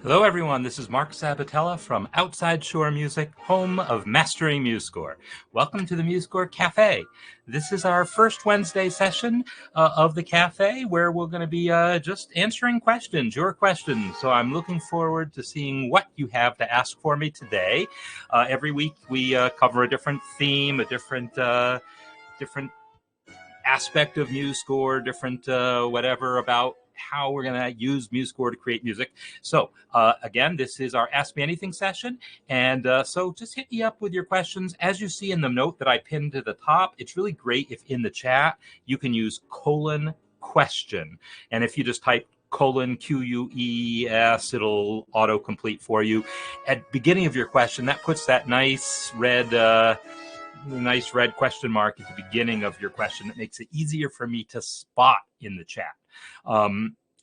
Hello, everyone. This is Marc Sabatella from Outside Shore Music, home of Mastering MuseScore. Welcome to the MuseScore Café. This is our first Wednesday session of the cafe where we're going to be just answering questions, your questions. So I'm looking forward to seeing what you have to ask for me today. Every week we cover a different theme, a different aspect of MuseScore, different whatever about how we're going to use MuseScore to create music. So again, this is our Ask Me Anything session. And so just hit me up with your questions. As you see in the note that I pinned to the top, it's really great if in the chat you can use :question. And if you just type :QUES, it'll autocomplete for you. At the beginning of your question, that puts that nice red question mark at the beginning of your question. It makes it easier for me to spot in the chat.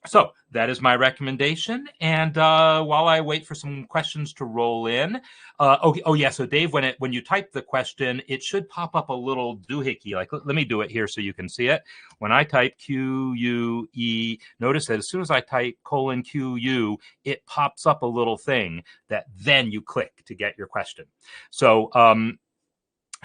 So that is my recommendation. And while I wait for some questions to roll in, so Dave, when you type the question, it should pop up a little doohickey. Like, let me do it here so you can see it. When I type QUE, notice that as soon as I type :QU, it pops up a little thing that then you click to get your question. So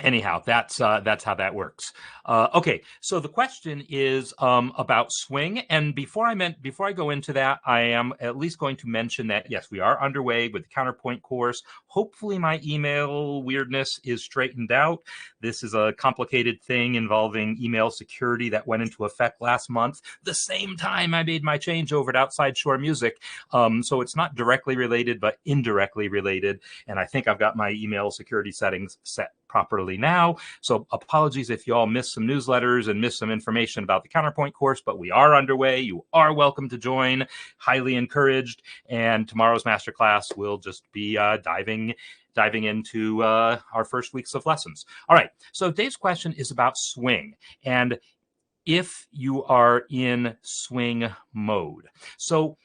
anyhow, that's how that works. Okay, so the question is about swing, and before I go into that, I am at least going to mention that yes, we are underway with the Counterpoint course. Hopefully, my email weirdness is straightened out. This is a complicated thing involving email security that went into effect last month, the same time I made my change over to Outside Shore Music. So it's not directly related, but indirectly related, and I think I've got my email security settings set properly now. So apologies if you all missed some newsletters and missed some information about the Counterpoint course, but we are underway. You are welcome to join, highly encouraged. And tomorrow's masterclass will just be diving into our first weeks of lessons. All right, so Dave's question is about swing and if you are in swing mode. So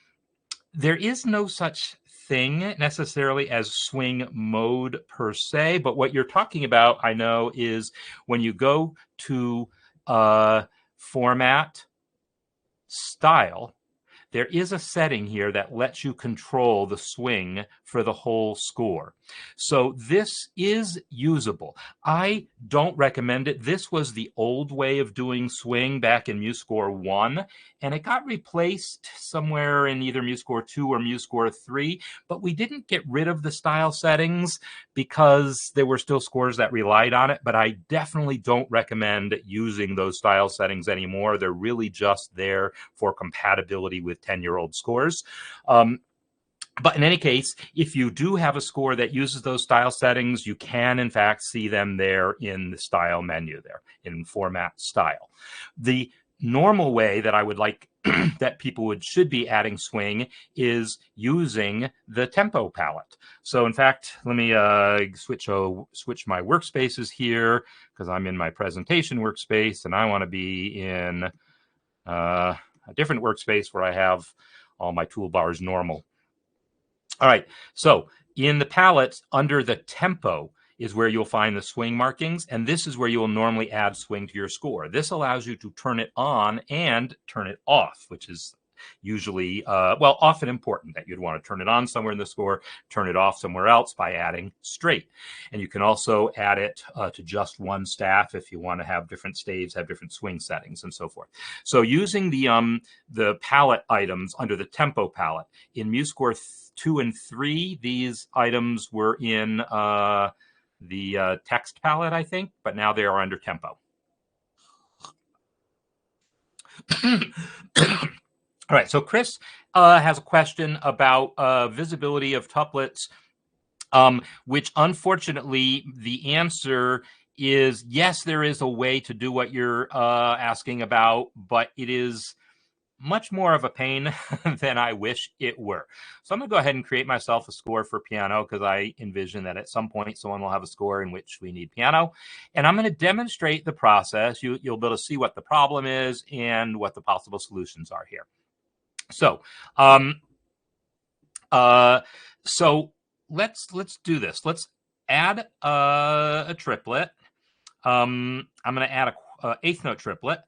there is no such thing necessarily as swing mode per se, but what you're talking about, I know, is when you go to format, style, there is a setting here that lets you control the swing for the whole score. So this is usable. I don't recommend it. This was the old way of doing swing back in MuseScore 1, and it got replaced somewhere in either MuseScore 2 or MuseScore 3, but we didn't get rid of the style settings because there were still scores that relied on it, but I definitely don't recommend using those style settings anymore. They're really just there for compatibility with 10-year-old scores. But in any case, if you do have a score that uses those style settings, you can, in fact, see them there in the style menu there, in format style. The normal way that I would like that people should be adding swing is using the tempo palette. So in fact, let me switch my workspaces here because I'm in my presentation workspace and I want to be in a different workspace where I have all my toolbars normal. All right, so in the palette under the tempo is where you'll find the swing markings, and this is where you will normally add swing to your score. This allows you to turn it on and turn it off, which is usually, often important that you'd want to turn it on somewhere in the score, turn it off somewhere else by adding straight. And you can also add it to just one staff if you want to have different staves, have different swing settings and so forth. So using the palette items under the tempo palette, in MuseScore 2 and 3, these items were in the text palette, I think, but now they are under tempo. All right, so Chris has a question about visibility of tuplets, which unfortunately the answer is yes, there is a way to do what you're asking about, but it is much more of a pain than I wish it were. So I'm going to go ahead and create myself a score for piano because I envision that at some point someone will have a score in which we need piano. And I'm going to demonstrate the process. You'll be able to see what the problem is and what the possible solutions are here. So, let's do this. Let's add a triplet. I'm going to add a eighth note triplet.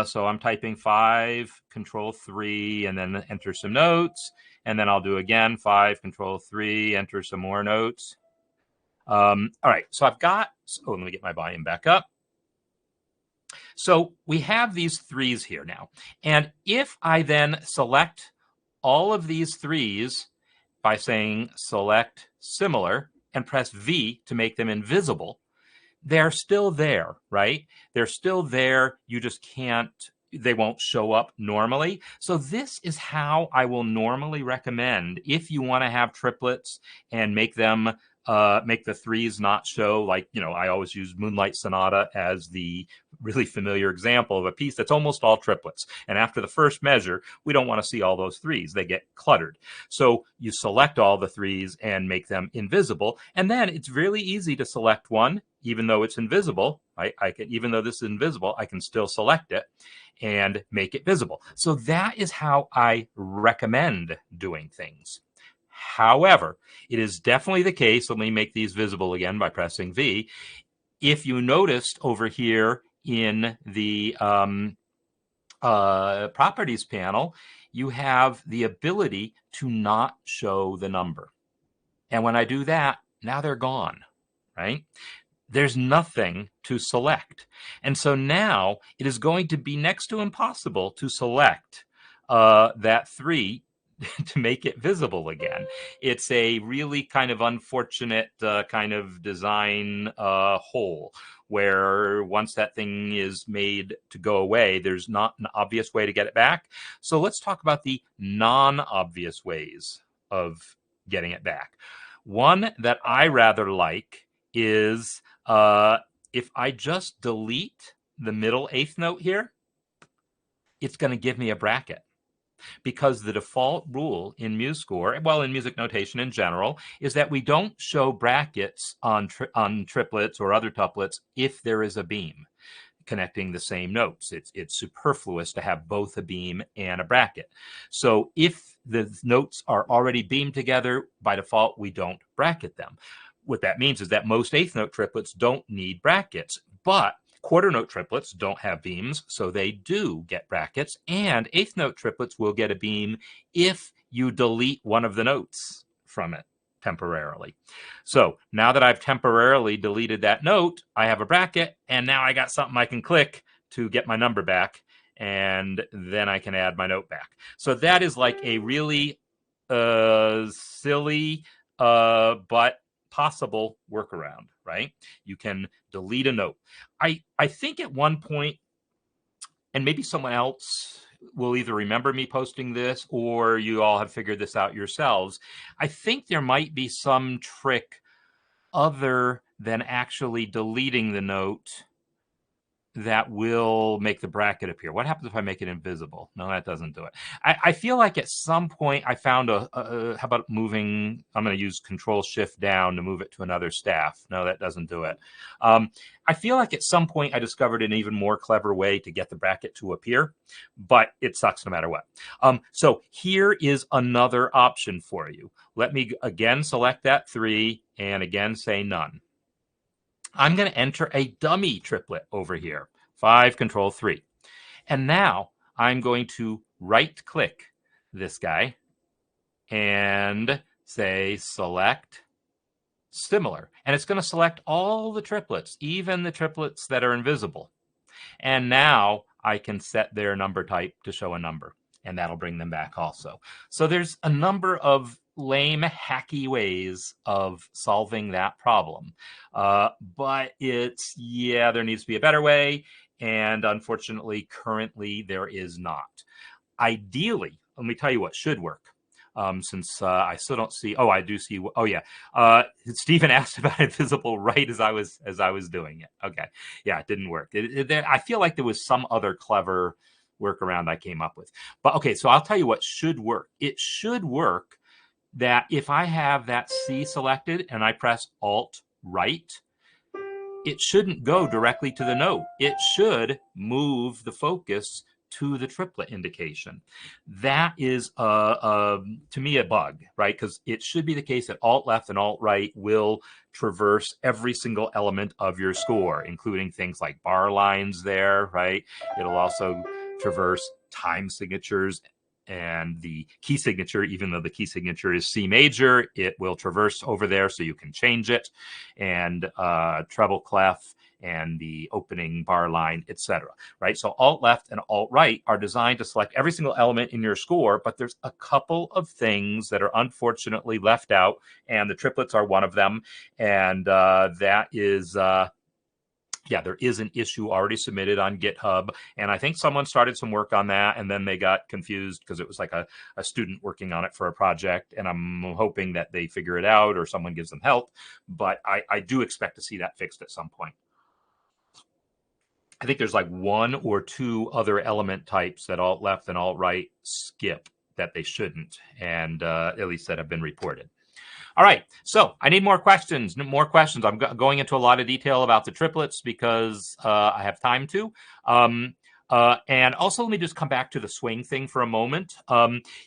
So I'm typing 5, Control 3, and then enter some notes. and then I'll do again, 5, Control 3, enter some more notes. All right, so I've got, so let me get my volume back up. So we have these 3s here now. And if I then select all of these 3s by saying select similar and press V to make them invisible, they're still there, right? They're still there. You just can't, they won't show up normally. So this is how I will normally recommend if you want to have triplets and make them make the 3s not show. Like, you know, I always use Moonlight Sonata as the really familiar example of a piece that's almost all triplets. And after the first measure, we don't want to see all those 3s. They get cluttered. So you select all the 3s and make them invisible. And then it's really easy to select one, even though it's invisible. I can, even though this is invisible, I can still select it and make it visible. So that is how I recommend doing things. However, it is definitely the case, let me make these visible again by pressing V. If you noticed over here in the properties panel, you have the ability to not show the number. And when I do that, now they're gone, right? There's nothing to select. And so now it is going to be next to impossible to select that 3 to make it visible again. It's a really kind of unfortunate kind of design hole where once that thing is made to go away, there's not an obvious way to get it back. So let's talk about the non-obvious ways of getting it back. One that I rather like is if I just delete the middle 8th note here, it's going to give me a bracket. Because the default rule in MuseScore, well, in music notation in general, is that we don't show brackets on triplets or other tuplets if there is a beam connecting the same notes. It's superfluous to have both a beam and a bracket. So if the notes are already beamed together, by default, we don't bracket them. What that means is that most 8th note triplets don't need brackets, but quarter note triplets don't have beams, so they do get brackets, and 8th note triplets will get a beam if you delete one of the notes from it temporarily. So now that I've temporarily deleted that note, I have a bracket, and now I got something I can click to get my number back, and then I can add my note back. So that is like a really silly but possible workaround, right? You can delete a note. I think at one point, and maybe someone else will either remember me posting this or you all have figured this out yourselves. I think there might be some trick other than actually deleting the note that will make the bracket appear. What happens if I make it invisible? No, that doesn't do it. I feel like at some point I found how about moving, I'm going to use Control Shift down to move it to another staff. No, that doesn't do it. I feel like at some point I discovered an even more clever way to get the bracket to appear, but it sucks no matter what. So here is another option for you. Let me again select that 3 and again say none. I'm going to enter a dummy triplet over here, 5, Control 3. And now I'm going to right-click this guy and say select similar. And it's going to select all the triplets, even the triplets that are invisible. And now I can set their number type to show a number, and that'll bring them back also. So there's a number of lame, hacky ways of solving that problem. But it's, yeah, there needs to be a better way. And unfortunately, currently, there is not. Ideally, let me tell you what should work. Since I still don't see, oh, I do see, oh yeah. Stephen asked about invisible right as I was doing it. Okay, yeah, it didn't work. I feel like there was some other clever workaround I came up with. But okay, so I'll tell you what should work. It should work that if I have that C selected and I press Alt right, it shouldn't go directly to the note. It should move the focus to the triplet indication. That is, to me, a bug, right? Because it should be the case that Alt left and Alt right will traverse every single element of your score, including things like bar lines there, right? It'll also traverse time signatures and the key signature, even though the key signature is C major, it will traverse over there so you can change it, and treble clef, and the opening bar line, etc. Right? So alt left and alt right are designed to select every single element in your score, but there's a couple of things that are unfortunately left out, and the triplets are one of them. And that is yeah, there is an issue already submitted on GitHub, and I think someone started some work on that, and then they got confused because it was like a student working on it for a project, and I'm hoping that they figure it out or someone gives them help, but I do expect to see that fixed at some point. I think there's like one or two other element types that alt left and alt right skip that they shouldn't, and at least that have been reported. All right, so I need more questions. I'm going into a lot of detail about the triplets because I have time to. And also, let me just come back to the swing thing for a moment.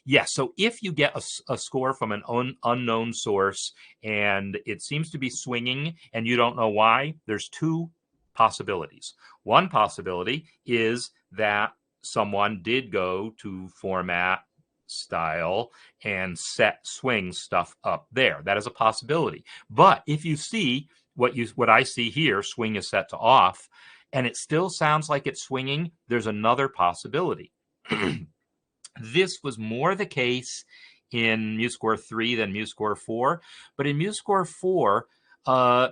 Yeah, so if you get a score from an unknown source and it seems to be swinging and you don't know why, there's two possibilities. One possibility is that someone did go to format, style, and set swing stuff up there. That is a possibility. But if you see what I see here, swing is set to off, and it still sounds like it's swinging, there's another possibility. This was more the case in MuseScore 3 than MuseScore 4, but in MuseScore 4,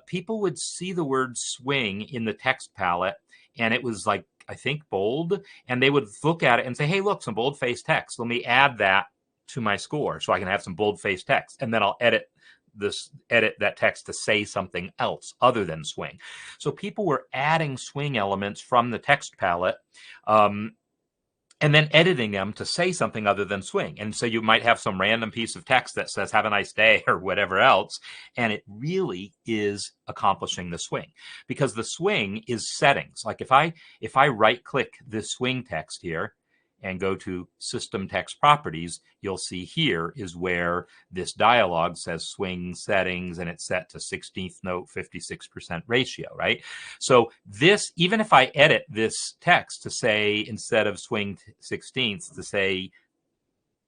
people would see the word swing in the text palette, and it was like, I think, bold, and they would look at it and say, hey, look, some bold-faced text. Let me add that to my score so I can have some bold-faced text, and then I'll edit that text to say something else other than swing. So people were adding swing elements from the text palette, and then editing them to say something other than swing. And so you might have some random piece of text that says, have a nice day, or whatever else. And it really is accomplishing the swing, because the swing is settings. Like if I right click this swing text here and go to System Text Properties, you'll see here is where this dialog says swing settings, and it's set to 16th note, 56% ratio, right? So this, even if I edit this text to say, instead of swing 16ths, to say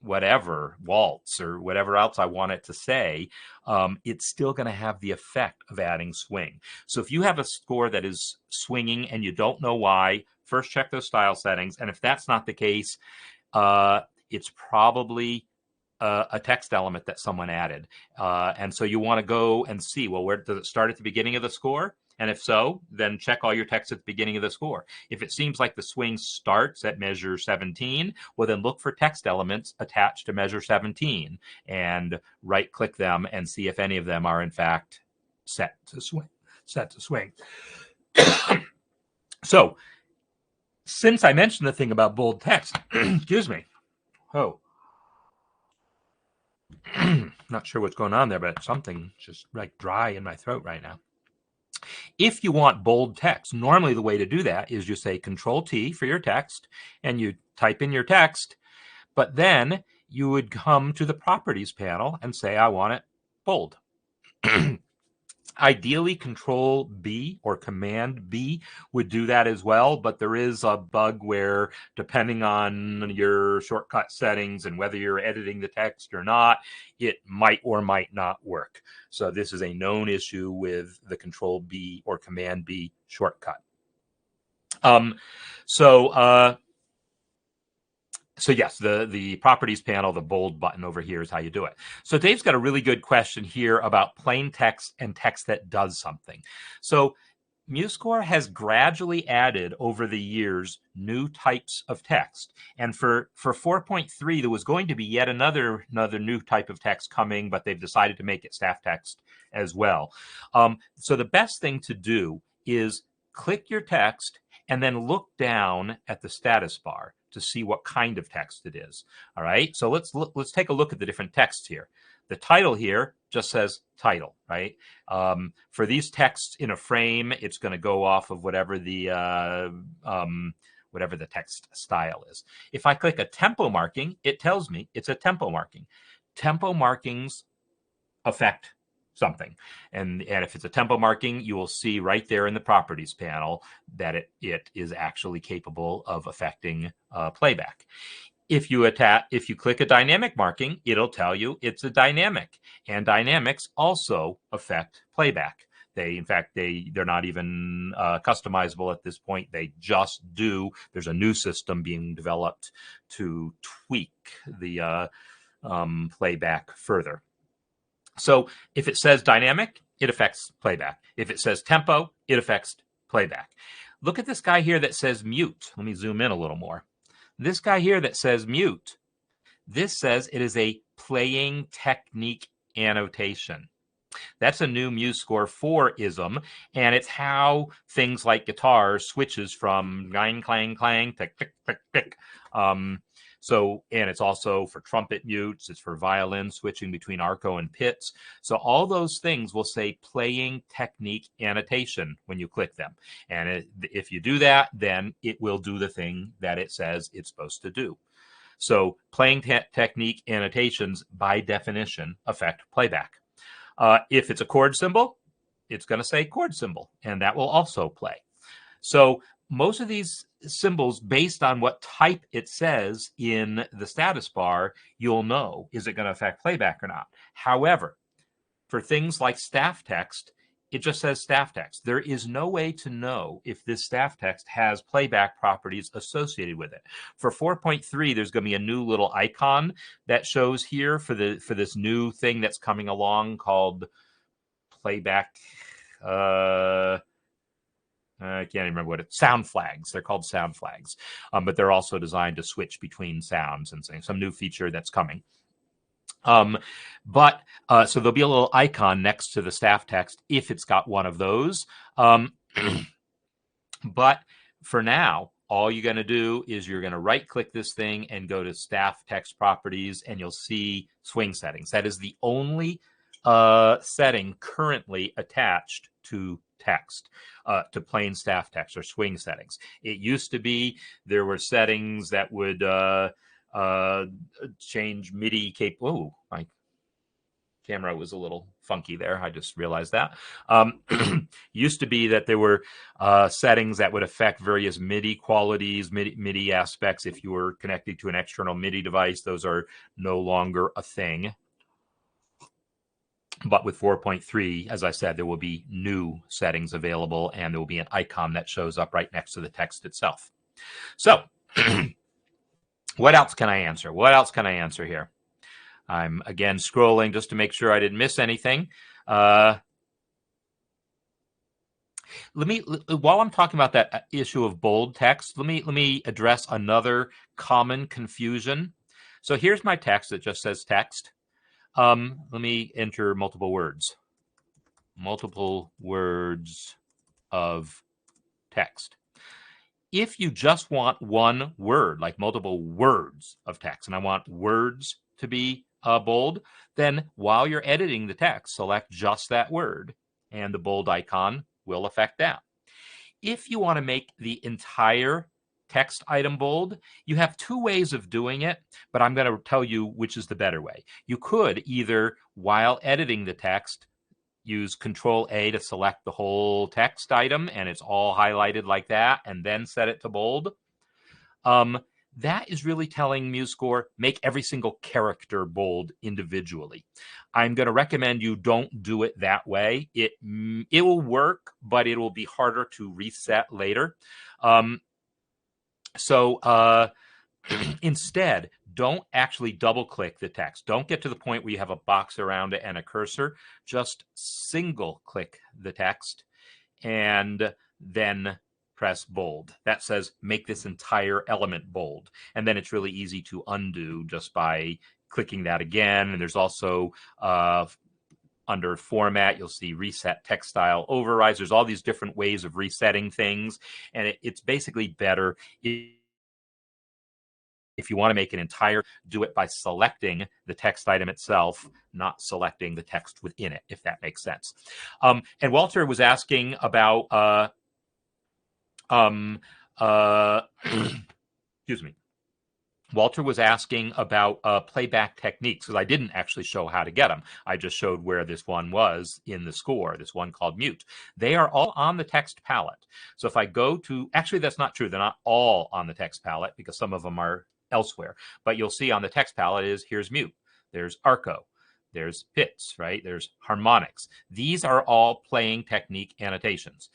whatever, waltz, or whatever else I want it to say, it's still going to have the effect of adding swing. So if you have a score that is swinging and you don't know why, first check those style settings. And if that's not the case, it's probably a text element that someone added. And so you want to go and see, well, where does it start at the beginning of the score? And if so, then check all your text at the beginning of the score. If it seems like the swing starts at measure 17, well, then look for text elements attached to measure 17 and right click them and see if any of them are in fact set to swing. So since I mentioned the thing about bold text, excuse me. Oh, not sure what's going on there, but something just like dry in my throat right now. If you want bold text, normally the way to do that is you say Control T for your text and you type in your text, but then you would come to the Properties panel and say, I want it bold. Ideally, Control B or Command B would do that as well, but there is a bug where, depending on your shortcut settings and whether you're editing the text or not, it might or might not work. So this is a known issue with the Control B or Command B shortcut. So yes, the properties panel, the bold button over here is how you do it. So Dave's got a really good question here about plain text and text that does something. So MuseScore has gradually added over the years new types of text. And for 4.3, there was going to be yet another new type of text coming, but they've decided to make it staff text as well. So the best thing to do is click your text and then look down at the status bar to see what kind of text it is. All right, so let's take a look at the different texts here. The title here just says title, right? For these texts in a frame, it's going to go off of whatever the text style is. If I click a tempo marking, it tells me it's a tempo marking. Tempo markings affect something, and if it's a tempo marking, you will see right there in the properties panel that it is actually capable of affecting playback. If you click a dynamic marking, it'll tell you it's a dynamic, and dynamics also affect playback. In fact, they're not even customizable at this point. They just do. There's a new system being developed to tweak the playback further. So if it says dynamic, it affects playback. If it says tempo, it affects playback. Look at this guy here that says mute. Let me zoom in a little more. This guy here that says mute, this says it is a playing technique annotation. That's a new MuseScore 4-ism, and it's how things like guitar switches from clang, clang, clang, tick, tick, tick, tick. And it's also for trumpet mutes, it's for violin switching between arco and pits. So all those things will say playing technique annotation when you click them. And if you do that, then it will do the thing that it says it's supposed to do. So playing technique annotations, by definition, affect playback. If it's a chord symbol, it's going to say chord symbol, and that will also play. So most of these symbols, based on what type it says in the status bar, you'll know, is it going to affect playback or not? However, for things like staff text, it just says staff text. There is no way to know if this staff text has playback properties associated with it. For 4.3, there's going to be a new little icon that shows here for this new thing that's coming along called playback. I can't even remember what it's. Sound flags. They're called sound flags, but they're also designed to switch between sounds and some new feature that's coming. So there'll be a little icon next to the staff text if it's got one of those. But for now, all you're going to do is you're going to right click this thing and go to staff text properties, and you'll see swing settings. That is the only setting currently attached to text, to plain staff text or swing settings. It used to be there were settings that would change MIDI Oh, my camera was a little funky there. I just realized that. Used to be that there were settings that would affect various MIDI qualities, MIDI aspects. If you were connected to an external MIDI device, those are no longer a thing. But with 4.3, as I said, there will be new settings available, and there will be an icon that shows up right next to the text itself. So what else can I answer? What else can I answer here? I'm again scrolling just to make sure I didn't miss anything. While I'm talking about that issue of bold text, let me address another common confusion. So here's my text that just says text. Let me enter multiple words of text. If you just want one word, like multiple words of text, and I want words to be bold, then while you're editing the text, select just that word, and the bold icon will affect that. If you want to make the entire text item bold, you have two ways of doing it, but I'm going to tell you which is the better way. You could either, while editing the text, use Control-A to select the whole text item, and it's all highlighted like that, and then set it to bold. That is really telling MuseScore, make every single character bold individually. I'm going to recommend you don't do it that way. It will work, but it will be harder to reset later. Instead, don't actually double click the text. Don't get to the point where you have a box around it and a cursor. Just single click the text and then press bold. That says make this entire element bold. And then it's really easy to undo just by clicking that again. And there's also under format, you'll see reset text style overrides. There's all these different ways of resetting things. And it's basically better if you want to make an entire, do it by selecting the text item itself, not selecting the text within it, if that makes sense. And Walter was asking about, excuse me. Walter was asking about playback techniques, because I didn't actually show how to get them. I just showed where this one was in the score, this one called mute. They are all on the text palette. So if I go to, actually that's not true. They're not all on the text palette, because some of them are elsewhere. But you'll see on the text palette is here's mute, there's arco, there's pits, right? There's harmonics. These are all playing technique annotations.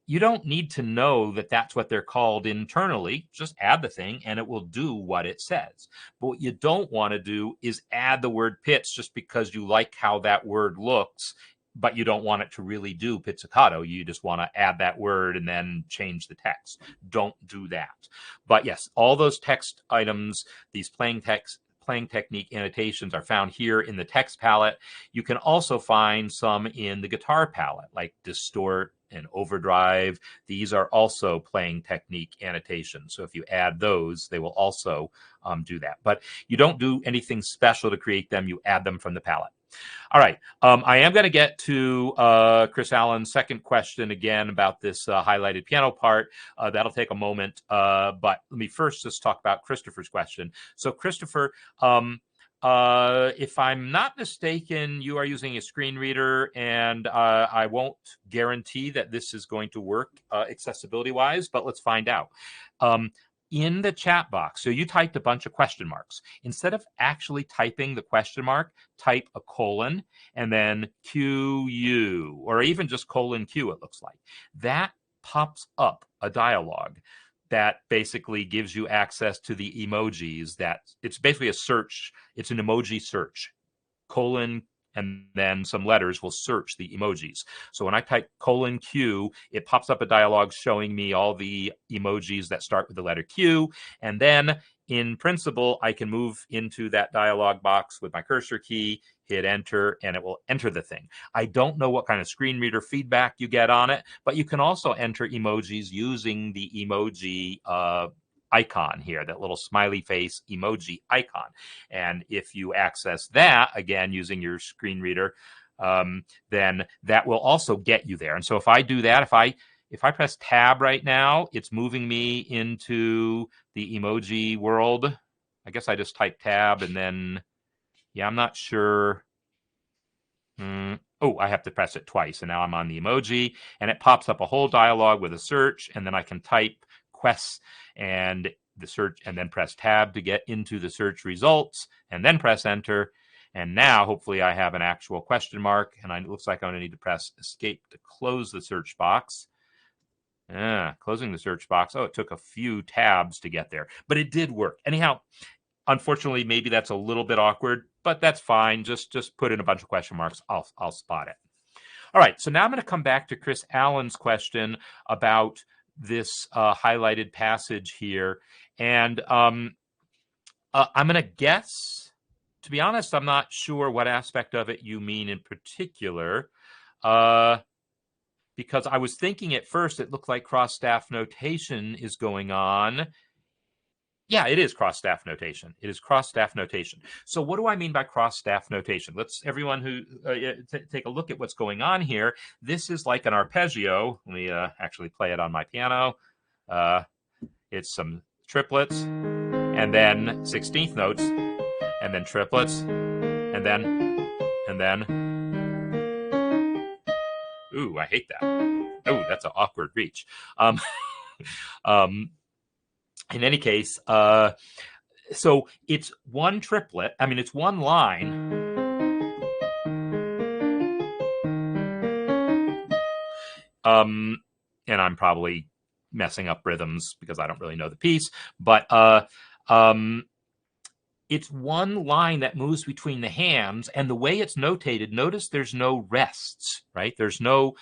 You don't need to know that that's what they're called internally. Just add the thing and it will do what it says. But what you don't want to do is add the word pits just because you like how that word looks, but you don't want it to really do pizzicato. You just want to add that word and then change the text. Don't do that. But yes, all those text items, these playing technique annotations are found here in the text palette. You can also find some in the guitar palette, like distort and overdrive. These are also playing technique annotations. So if you add those, they will also do that. But you don't do anything special to create them. You add them from the palette. All right. I am going to get to Chris Allen's second question again about this highlighted piano part. That'll take a moment. But let me first just talk about Christopher's question. So Christopher, if I'm not mistaken, you are using a screen reader, and I won't guarantee that this is going to work accessibility-wise, but let's find out. In the chat box, so you typed a bunch of question marks. Instead of actually typing the question mark, type a colon and then QU, or even just colon Q, it looks like. That pops up a dialogue that basically gives you access to the emojis. That it's basically a search. It's an emoji search. Colon and then some letters will search the emojis. So when I type colon Q, it pops up a dialog showing me all the emojis that start with the letter Q. And then in principle, I can move into that dialog box with my cursor key, hit enter, and it will enter the thing. I don't know what kind of screen reader feedback you get on it, but you can also enter emojis using the emoji icon here, that little smiley face emoji icon. And if you access that, again, using your screen reader, then that will also get you there. And so if I do that, if I press tab right now, it's moving me into the emoji world. I guess I just type tab and then, yeah, I'm not sure. Oh, I have to press it twice. And now I'm on the emoji and it pops up a whole dialogue with a search. And then I can type quests and the search and then press tab to get into the search results and then press enter. And now hopefully I have an actual question mark, and it looks like I'm going to need to press escape to close the search box. Closing the search box. Oh, it took a few tabs to get there, but it did work. Anyhow, unfortunately, maybe that's a little bit awkward, but that's fine. Just put in a bunch of question marks. I'll spot it. All right, so now I'm going to come back to Chris Allen's question about this highlighted passage here. And I'm going to guess, to be honest, I'm not sure what aspect of it you mean in particular, because I was thinking at first it looked like cross-staff notation is going on. Yeah, it is cross-staff notation. It is cross-staff notation. So what do I mean by cross-staff notation? Let's, everyone who take a look at what's going on here. This is like an arpeggio. Let me actually play it on my piano. It's some triplets, and then 16th notes, and then triplets, and then. Ooh, I hate that. Oh, that's an awkward reach. In any case, so it's one triplet. I mean, it's one line. And I'm probably messing up rhythms because I don't really know the piece, but it's one line that moves between the hands, and the way it's notated, notice there's no rests, right? There's no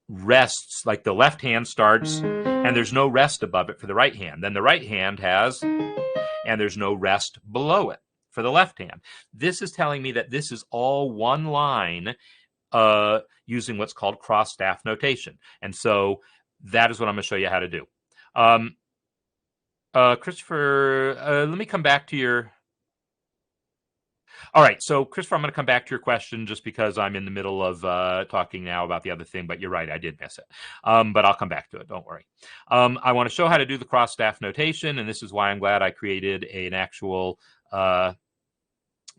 rests, like the left hand starts and there's no rest above it for the right hand. Then the right hand has, and there's no rest below it for the left hand. This is telling me that this is all one line using what's called cross-staff notation. And so that is what I'm going to show you how to do. Christopher, let me come back to your... All right, so Christopher, I'm going to come back to your question just because I'm in the middle of talking now about the other thing, but you're right, I did miss it. But I'll come back to it, don't worry. I want to show how to do the cross-staff notation, and this is why I'm glad I created an actual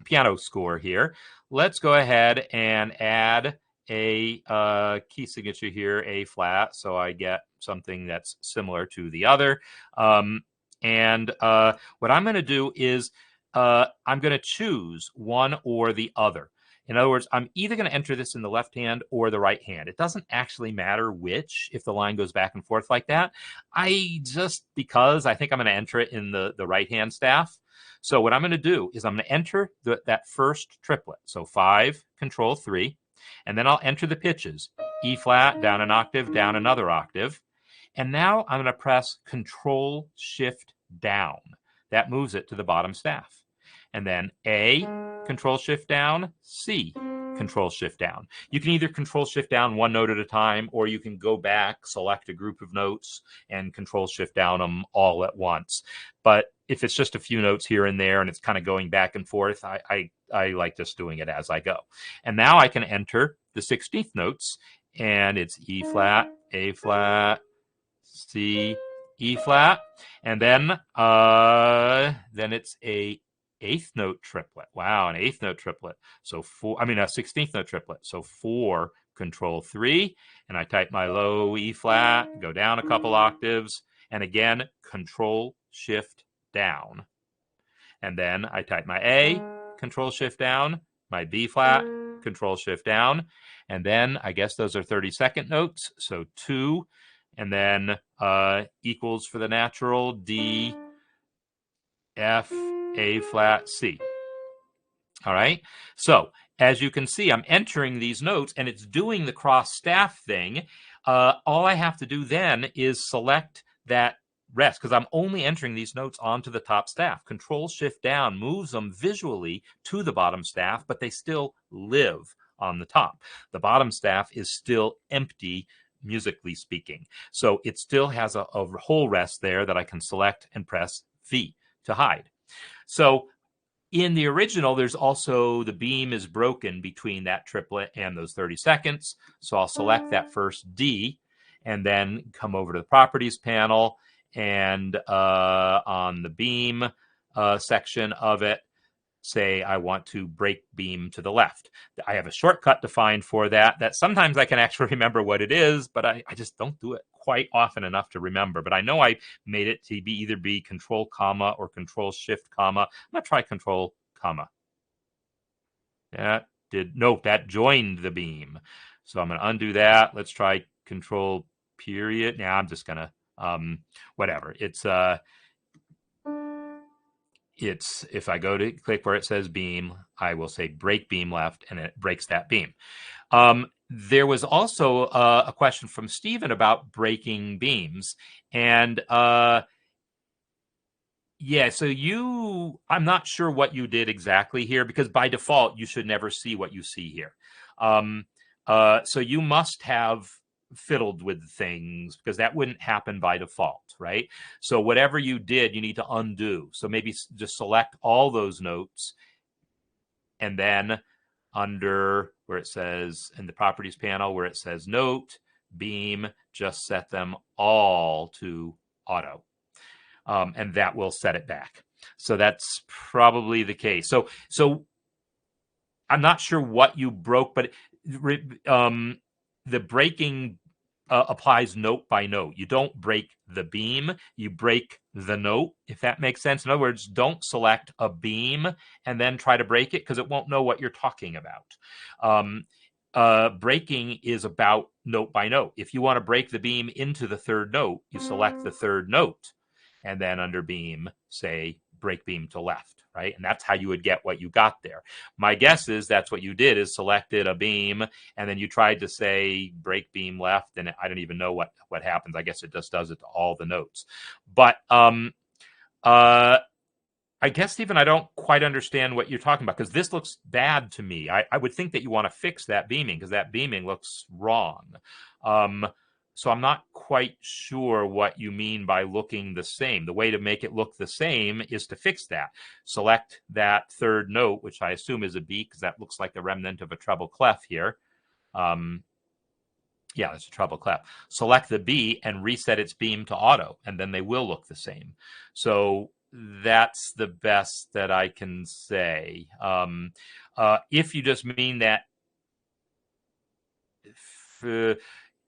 piano score here. Let's go ahead and add a key signature here, A flat, so I get something that's similar to the other. And what I'm going to do is I'm going to choose one or the other. In other words, I'm either going to enter this in the left hand or the right hand. It doesn't actually matter which if the line goes back and forth like that. Because I think I'm going to enter it in the right hand staff. So what I'm going to do is I'm going to enter that first triplet. So 5, control 3, and then I'll enter the pitches. E flat, down an octave, down another octave. And now I'm going to press control shift down. That moves it to the bottom staff. And then A, control shift down, C, control shift down. You can either control shift down one note at a time, or you can go back, select a group of notes, and control shift down them all at once. But if it's just a few notes here and there and it's kind of going back and forth, I like just doing it as I go. And now I can enter the 16th notes, and it's E flat, A flat, C, E flat, and then it's a eighth note triplet. Wow, an eighth note triplet. So a 16th note triplet. So 4, control 3, and I type my low E flat, go down a couple octaves, and again, control shift down. And then I type my A, control shift down, my B flat, control shift down, and then I guess those are 32nd notes. So 2, and then equals for the natural, D, F, A flat, C. All right. So as you can see, I'm entering these notes and it's doing the cross staff thing. All I have to do then is select that rest, because I'm only entering these notes onto the top staff. Control shift down moves them visually to the bottom staff, but they still live on the top. The bottom staff is still empty, musically speaking. So it still has a whole rest there that I can select and press V to hide. So in the original, there's also the beam is broken between that triplet and those 30 seconds. So I'll select that first D and then come over to the properties panel, and on the beam section of it, say I want to break beam to the left. I have a shortcut defined for that sometimes I can actually remember what it is, but I just don't do it quite often enough to remember. But I know I made it to either be control comma or control shift comma. I'm going to try control comma. That joined the beam. So I'm going to undo that. Let's try control period. Now I'm just going to whatever. It's if I go to click where it says beam, I will say break beam left, and it breaks that beam. There was also a question from Stephen about breaking beams. And yeah, so I'm not sure what you did exactly here, because by default, you should never see what you see here. So you must have fiddled with things, because that wouldn't happen by default, right? So whatever you did, you need to undo. So maybe just select all those notes, and then under where it says in the properties panel where it says note, beam, just set them all to auto. And that will set it back. So that's probably the case. So I'm not sure what you broke, but the breaking applies note by note. You don't break the beam, you break the note, if that makes sense. In other words, don't select a beam and then try to break it, because it won't know what you're talking about. Breaking is about note by note. If you want to break the beam into the third note, you select the third note, and then under beam, say break beam to left, right? And that's how you would get what you got there. My guess is that's what you did, is selected a beam, and then you tried to say break beam left, and I don't even know what happens. I guess it just does it to all the notes. But I guess, Stephen, I don't quite understand what you're talking about, because this looks bad to me. I would think that you want to fix that beaming, because that beaming looks wrong. So I'm not quite sure what you mean by looking the same. The way to make it look the same is to fix that. Select that third note, which I assume is a B, because that looks like the remnant of a treble clef here. Yeah, it's a treble clef. Select the B and reset its beam to auto, and then they will look the same. So that's the best that I can say. If you just mean that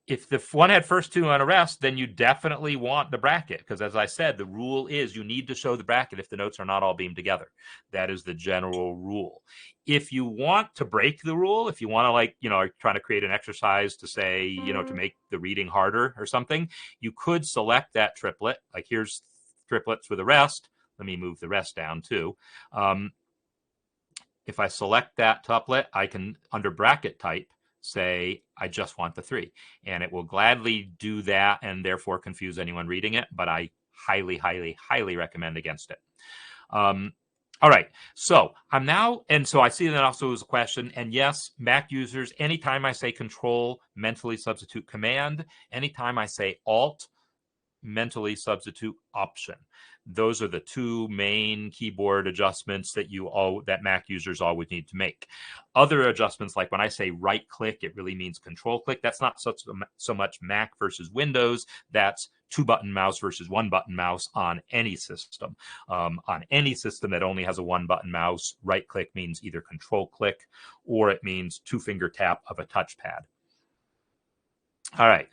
if the one had first two on a rest, then you definitely want the bracket, because as I said, the rule is you need to show the bracket if the notes are not all beamed together. That is the general rule. If you want to break the rule, if you want to, like, trying to create an exercise to say, to make the reading harder or something, you could select that triplet. Like, here's triplets with a rest. Let me move the rest down too. If I select that tuplet, I can, under bracket type, say I just want the 3, and it will gladly do that and therefore confuse anyone reading it, but I highly, highly, highly recommend against it. All right, so I'm now, and so I see that also was a question, and yes, Mac users, anytime I say Control, mentally substitute Command, anytime I say Alt, mentally substitute Option. Those are the two main keyboard adjustments that Mac users always need to make. Other adjustments, like when I say right click, it really means control click. That's not so much Mac versus Windows. That's 2-button mouse versus 1-button mouse on any system. On any system that only has a 1-button mouse, right click means either control click or it means 2-finger tap of a touchpad. All right.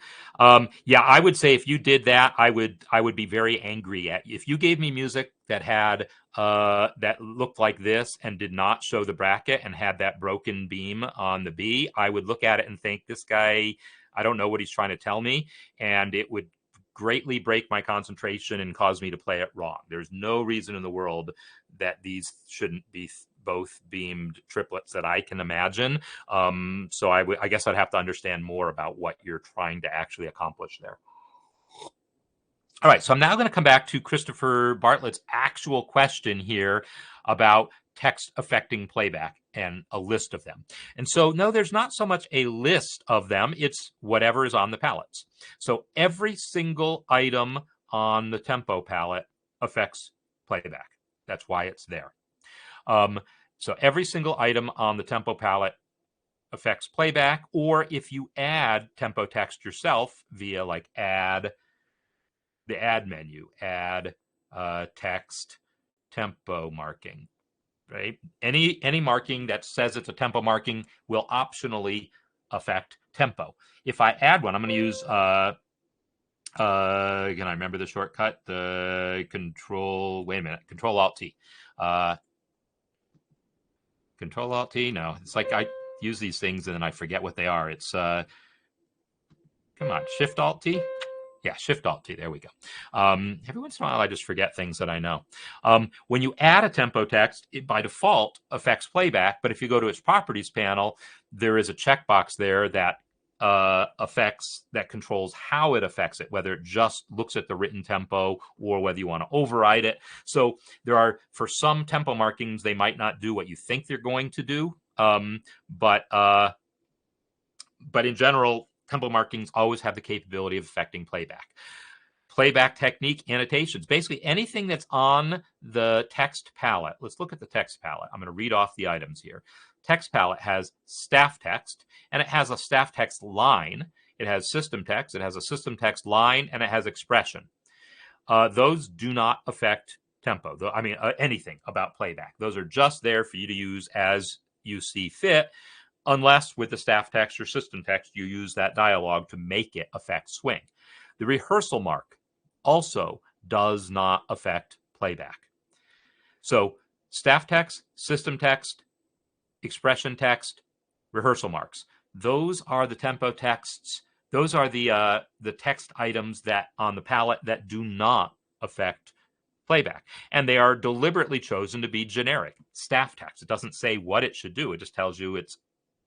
Yeah, I would say if you did that, I would be very angry at you. If you gave me music that had that looked like this and did not show the bracket and had that broken beam on the B, I would look at it and think, this guy, I don't know what he's trying to tell me, and it would greatly break my concentration and cause me to play it wrong. There's no reason in the world that these shouldn't be both beamed triplets that I can imagine. So I guess I'd have to understand more about what you're trying to actually accomplish there. All right, so I'm now going to come back to Christopher Bartlett's actual question here about text affecting playback and a list of them. And so, no, there's not so much a list of them. It's whatever is on the palettes. So every single item on the tempo palette affects playback. That's why it's there. So every single item on the tempo palette affects playback, or if you add tempo text yourself via like add, the add menu, add text tempo marking, right? Any marking that says it's a tempo marking will optionally affect tempo. If I add one, I'm going to use can I remember the shortcut? The Control Alt T. Control Alt T? No, it's like I use these things and then I forget what they are. It's come on, Shift Alt T. Yeah, Shift Alt T. There we go. Every once in a while, I just forget things that I know. When you add a tempo text, it by default affects playback. But if you go to its properties panel, there is a checkbox there that that controls how it affects it, whether it just looks at the written tempo or whether you want to override it. So there are, for some tempo markings, they might not do what you think they're going to do. But in general, tempo markings always have the capability of affecting playback. Playback technique annotations, basically anything that's on the text palette. Let's look at the text palette. I'm going to read off the items here. Text palette has staff text, and it has a staff text line. It has system text, it has a system text line, and it has expression. Those do not affect tempo. Anything about playback. Those are just there for you to use as you see fit, unless with the staff text or system text, you use that dialogue to make it affect swing. The rehearsal mark also does not affect playback. So staff text, system text, expression text, rehearsal marks. Those are the tempo texts. Those are the text items that on the palette that do not affect playback. And they are deliberately chosen to be generic. Staff text. It doesn't say what it should do. It just tells you it's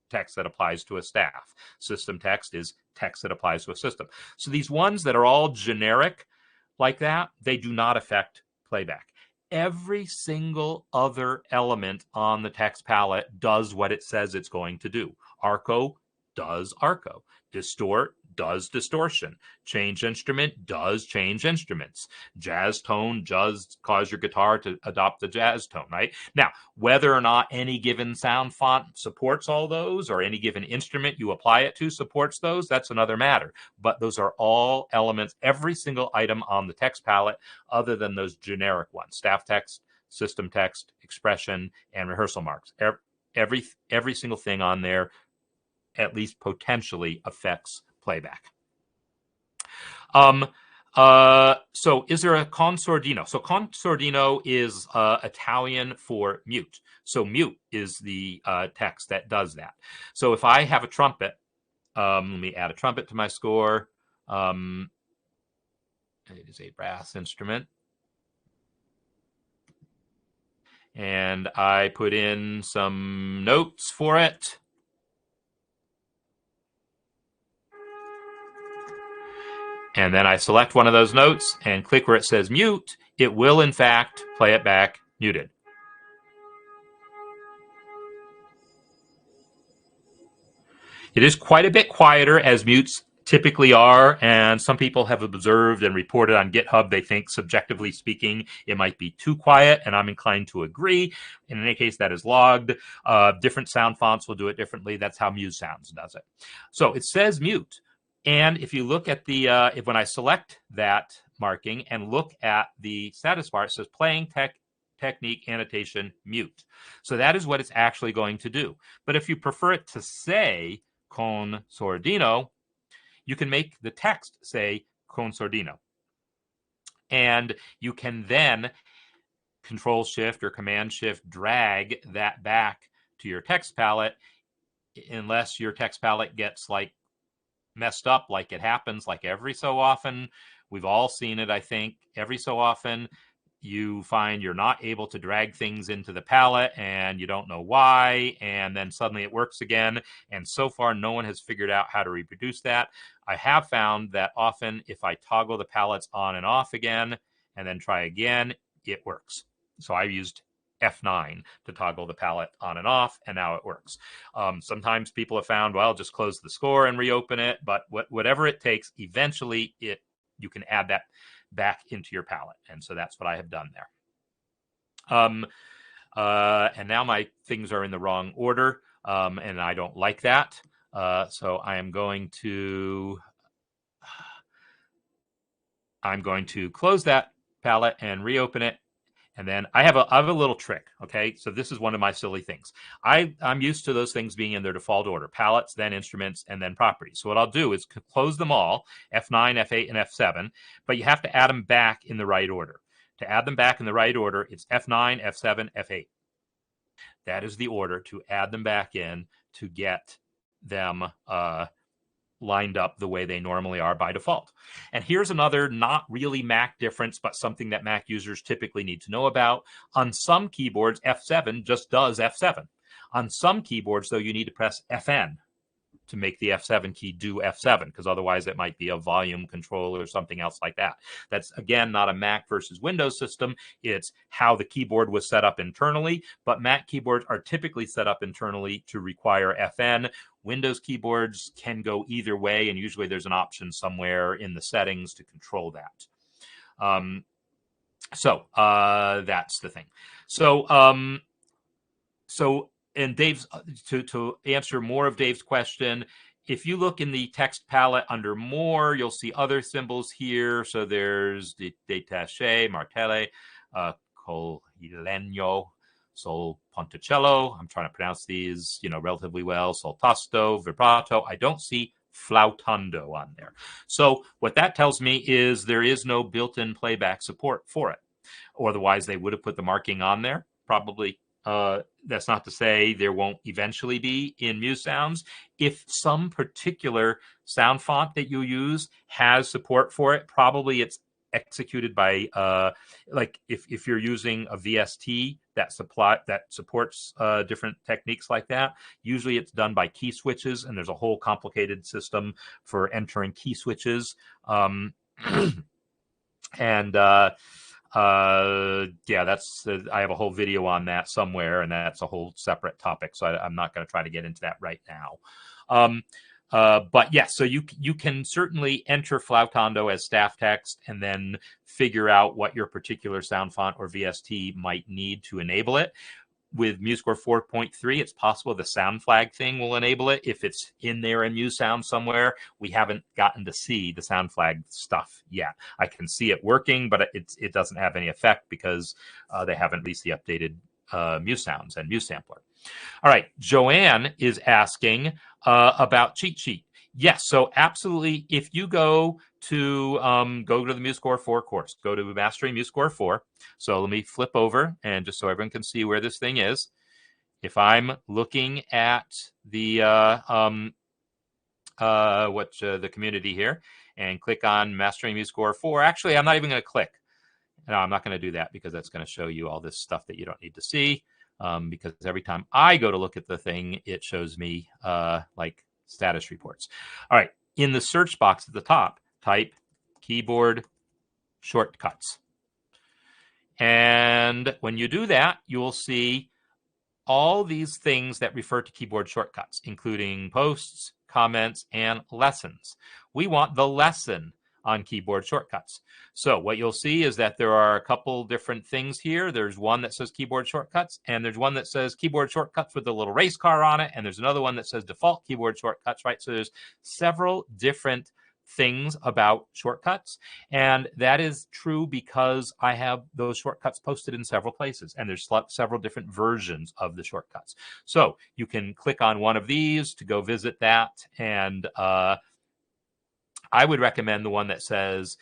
text that applies to a staff. System text is text that applies to a system. So these ones that are all generic like that, they do not affect playback. Every single other element on the text palette does what it says it's going to do. Arco does arco. Distort does distortion. Change instrument does change instruments. Jazz tone does cause your guitar to adopt the jazz tone, right? Now, whether or not any given sound font supports all those, or any given instrument you apply it to supports those, that's another matter. But those are all elements, every single item on the text palette, other than those generic ones: staff text, system text, expression, and rehearsal marks. Every single thing on there at least potentially affects playback. So is there a consordino? So consordino is Italian for mute. So mute is the text that does that. So if I have a trumpet, let me add a trumpet to my score. It is a brass instrument. And I put in some notes for it. And then I select one of those notes and click where it says mute. It will, in fact, play it back muted. It is quite a bit quieter, as mutes typically are, and some people have observed and reported on GitHub they think, subjectively speaking, it might be too quiet, and I'm inclined to agree. In any case, that is logged. Different sound fonts will do it differently. That's how MuseSounds does it. So it says mute. And if you look at the, when I select that marking and look at the status bar, it says playing technique annotation mute. So that is what it's actually going to do. But if you prefer it to say con sordino, you can make the text say con sordino. And you can then Control Shift or Command Shift drag that back to your text palette, unless your text palette gets like messed up, like it happens like every so often. We've all seen it, I think. Every so often you find you're not able to drag things into the palette and you don't know why, and then suddenly it works again. And so far, no one has figured out how to reproduce that. I have found that often if I toggle the palettes on and off again and then try again, it works. So I used F9 to toggle the palette on and off, and now it works. Sometimes people have found, well, just close the score and reopen it, but whatever it takes, eventually you can add that back into your palette. And so that's what I have done there. And now my things are in the wrong order, and I don't like that. So I'm going to close that palette and reopen it. And then I have a little trick, okay? So this is one of my silly things. I'm used to those things being in their default order: palettes, then instruments, and then properties. So what I'll do is close them all, F9, F8, and F7, but you have to add them back in the right order. To add them back in the right order, it's F9, F7, F8. That is the order to add them back in to get them lined up the way they normally are by default. And here's another not really Mac difference, but something that Mac users typically need to know about. On some keyboards, F7 just does F7. On some keyboards, though, you need to press FN to make the F7 key do F7, because otherwise it might be a volume control or something else like that. That's, again, not a Mac versus Windows system. It's how the keyboard was set up internally, but Mac keyboards are typically set up internally to require FN. Windows keyboards can go either way, and usually there's an option somewhere in the settings to control that. So that's the thing. And Dave's, to answer more of Dave's question, if you look in the text palette under more, you'll see other symbols here. So there's detaché, martelle, coligno, sol ponticello. I'm trying to pronounce these, relatively well. Sol tasto, vibrato. I don't see flautando on there. So what that tells me is there is no built-in playback support for it. Or otherwise, they would have put the marking on there, probably. That's not to say there won't eventually be in MuseSounds. If some particular sound font that you use has support for it, probably it's executed by, like if you're using a VST that supports different techniques like that, usually it's done by key switches, and there's a whole complicated system for entering key switches. That's I have a whole video on that somewhere, and that's a whole separate topic, so I'm not going to try to get into that right now. But yes, so you can certainly enter flautando as staff text and then figure out what your particular sound font or VST might need to enable it. With MuseScore 4.3, it's possible the sound flag thing will enable it. If it's in there in MuseSound somewhere, we haven't gotten to see the sound flag stuff yet. I can see it working, but it doesn't have any effect because they haven't released the updated MuseSounds and MuseSampler. All right, Joanne is asking about cheat sheet. Yes, so absolutely. If you go to the MuseScore 4 course, go to Mastering MuseScore 4. So let me flip over and just so everyone can see where this thing is. If I'm looking at the the community here and click on Mastering MuseScore 4, actually, I'm not even going to click. No, I'm not going to do that because that's going to show you all this stuff that you don't need to see. Because every time I go to look at the thing, it shows me like status reports. All right, in the search box at the top, type keyboard shortcuts. And when you do that, you'll see all these things that refer to keyboard shortcuts, including posts, comments, and lessons. We want the lesson on keyboard shortcuts. So what you'll see is that there are a couple different things here. There's one that says keyboard shortcuts, and there's one that says keyboard shortcuts with a little race car on it, and there's another one that says default keyboard shortcuts, right? So there's several different things about shortcuts, and that is true because I have those shortcuts posted in several places, and there's several different versions of the shortcuts. So you can click on one of these to go visit that, and I would recommend the one that has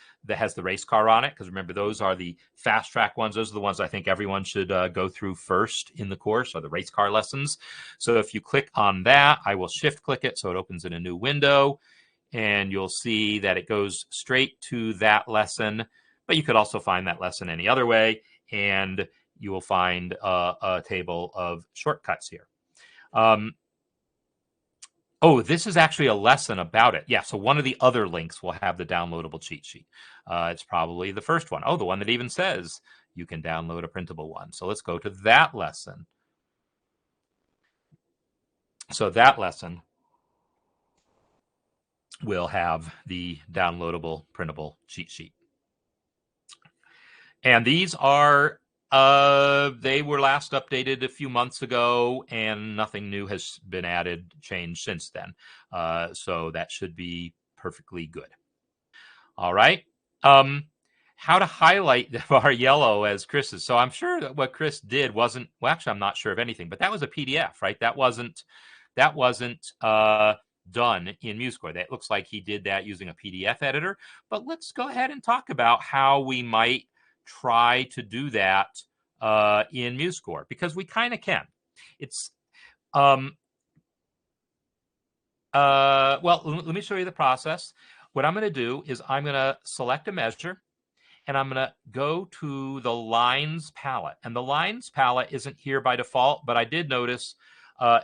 the race car on it, because remember, those are the fast track ones. Those are the ones I think everyone should go through first in the course, or the race car lessons. So if you click on that, I will shift click it so it opens in a new window, and you'll see that it goes straight to that lesson. But you could also find that lesson any other way, and you will find a table of shortcuts here. Oh, this is actually a lesson about it. Yeah, so one of the other links will have the downloadable cheat sheet. It's probably the first one. Oh, the one that even says you can download a printable one. So let's go to that lesson. So that lesson will have the downloadable printable cheat sheet. And these are, they were last updated a few months ago, and nothing new has been added, changed since then. So that should be perfectly good. All right. How to highlight the bar yellow as Chris's. So I'm sure that what Chris did wasn't, well, actually, I'm not sure of anything, but that was a PDF, right? That wasn't done in MuseScore. That looks like he did that using a PDF editor. But let's go ahead and talk about how we might try to do that in MuseScore, because we kind of can. It's well, let me show you the process. What I'm going to do is I'm going to select a measure, and I'm going to go to the lines palette. And the lines palette isn't here by default, but I did notice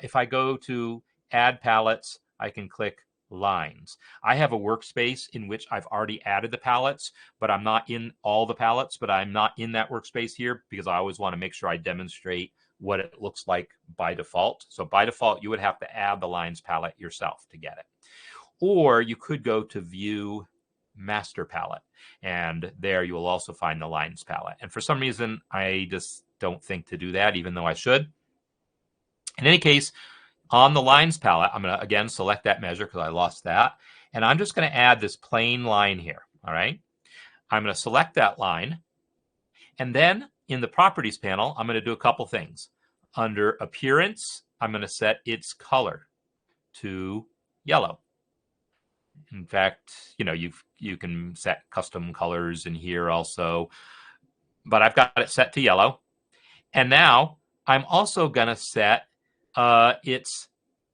if I go to add palettes, I can click lines. I have a workspace in which I've already added the palettes, but I'm not in all the palettes, but I'm not in that workspace here because I always want to make sure I demonstrate what it looks like by default. So by default, you would have to add the lines palette yourself to get it. Or you could go to view master palette, and there you will also find the lines palette. And for some reason, I just don't think to do that, even though I should. In any case, on the lines palette, I'm going to, again, select that measure because I lost that. And I'm just going to add this plain line here, all right? I'm going to select that line. And then in the properties panel, I'm going to do a couple things. Under appearance, I'm going to set its color to yellow. In fact, you can set custom colors in here also, but I've got it set to yellow. And now I'm also going to set its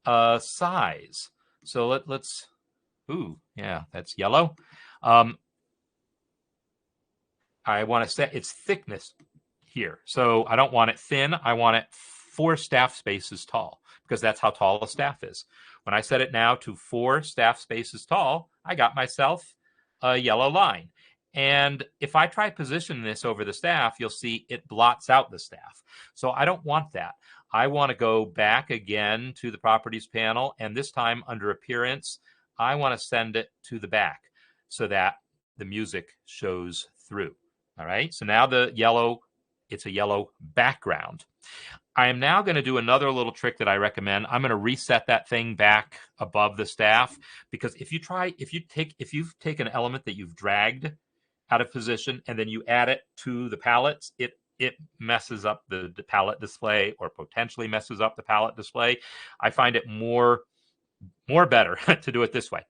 size. So let's, ooh, yeah, that's yellow. I want to set its thickness here. So I don't want it thin. I want it 4 staff spaces tall, because that's how tall a staff is. When I set it now to 4 staff spaces tall, I got myself a yellow line. And if I try positioning this over the staff, you'll see it blots out the staff. So I don't want that. I want to go back again to the properties panel, and this time under appearance, I want to send it to the back so that the music shows through. All right, so now it's a yellow background. I am now going to do another little trick that I recommend. I'm going to reset that thing back above the staff, because if you've taken an element that you've dragged out of position and then you add it to the palettes, it messes up the palette display, or potentially messes up the palette display. I find it more more better to do it this way.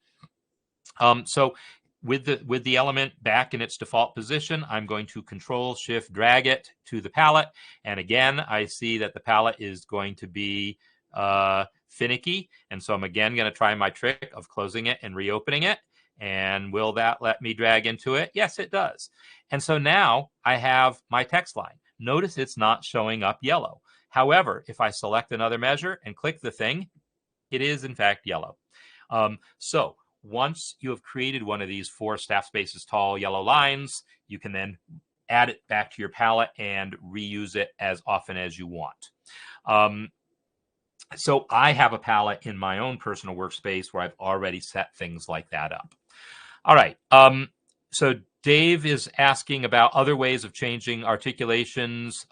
So with the element back in its default position, I'm going to Control Shift drag it to the palette. And again, I see that the palette is going to be finicky. And so I'm again going to try my trick of closing it and reopening it. And will that let me drag into it? Yes, it does. And so now I have my text line. Notice it's not showing up yellow. However, if I select another measure and click the thing, it is in fact yellow. So once you have created one of these 4 staff spaces tall yellow lines, you can then add it back to your palette and reuse it as often as you want. So I have a palette in my own personal workspace where I've already set things like that up. All right. So Dave is asking about other ways of changing articulations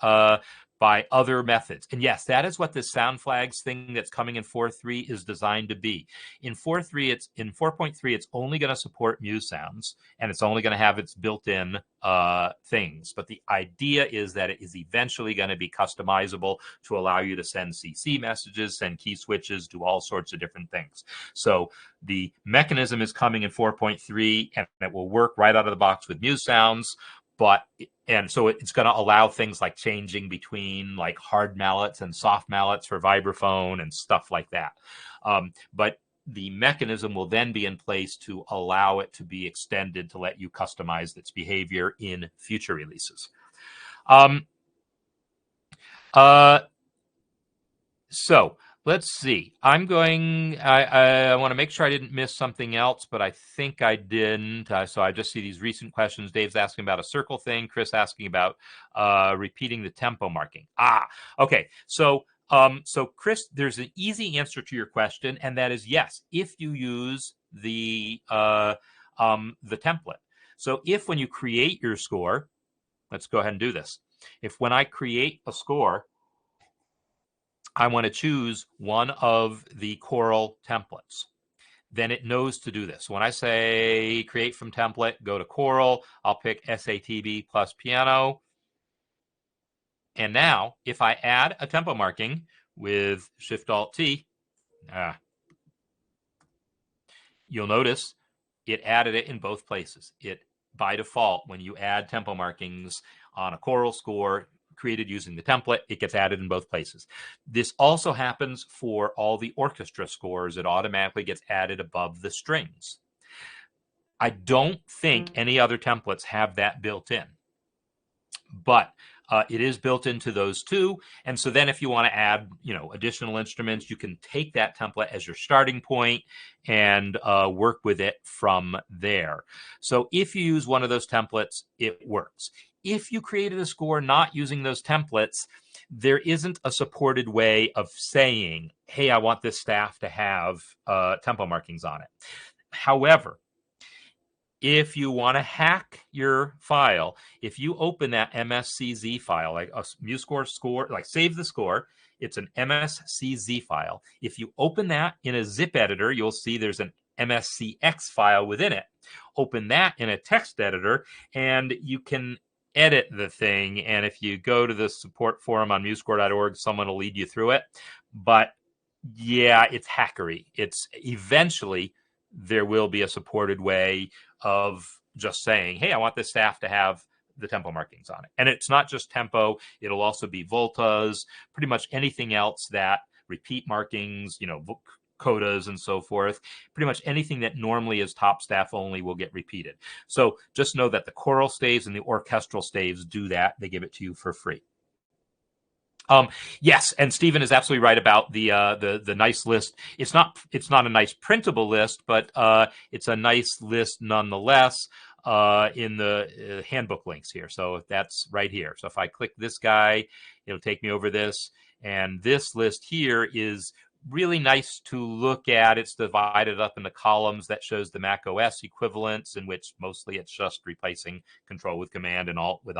by other methods. And yes, that is what this sound flags thing that's coming in 4.3 is designed to be. In 4.3, it's only going to support Muse sounds, and it's only going to have its built-in things. But the idea is that it is eventually going to be customizable to allow you to send CC messages, send key switches, do all sorts of different things. So the mechanism is coming in 4.3, and it will work right out of the box with Muse sounds. And so it's going to allow things like changing between like hard mallets and soft mallets for vibraphone and stuff like that. But the mechanism will then be in place to allow it to be extended to let you customize its behavior in future releases. So let's see. I want to make sure I didn't miss something else, but I think I didn't. So I just see these recent questions. Dave's asking about a circle thing. Chris asking about repeating the tempo marking. Okay. So Chris, there's an easy answer to your question, and that is yes, if you use the template. So if when you create your score, let's go ahead and do this. If when I create a score, I want to choose one of the choral templates, then it knows to do this. When I say create from template, go to choral, I'll pick SATB plus piano. And now if I add a tempo marking with Shift-Alt-T, you'll notice it added it in both places. It, by default, when you add tempo markings on a choral score created using the template, it gets added in both places. This also happens for all the orchestra scores. It automatically gets added above the strings. I don't think any other templates have that built in, but it is built into those two. And so then if you want to add, additional instruments, you can take that template as your starting point and work with it from there. So if you use one of those templates, it works. If you created a score not using those templates, there isn't a supported way of saying, hey, I want this staff to have tempo markings on it. However, if you want to hack your file, if you open that MSCZ file, like a MuseScore score, like save the score, it's an MSCZ file. If you open that in a zip editor, you'll see there's an MSCX file within it. Open that in a text editor, and you can edit the thing. And if you go to the support forum on musescore.org, someone will lead you through it. But yeah, it's hackery. It's eventually there will be a supported way of just saying, hey, I want this staff to have the tempo markings on it. And it's not just tempo. It'll also be voltas, pretty much anything else that repeat markings, codas and so forth. Pretty much anything that normally is top staff only will get repeated. So just know that the choral staves and the orchestral staves do that. They give it to you for free. Yes, and Stephen is absolutely right about the nice list. It's not a nice printable list, but it's a nice list nonetheless in the handbook links here. So that's right here. So if I click this guy, it'll take me over this, and this list here is really nice to look at. It's divided up into columns that shows the Mac OS equivalents, in which mostly it's just replacing Control with Command and Alt with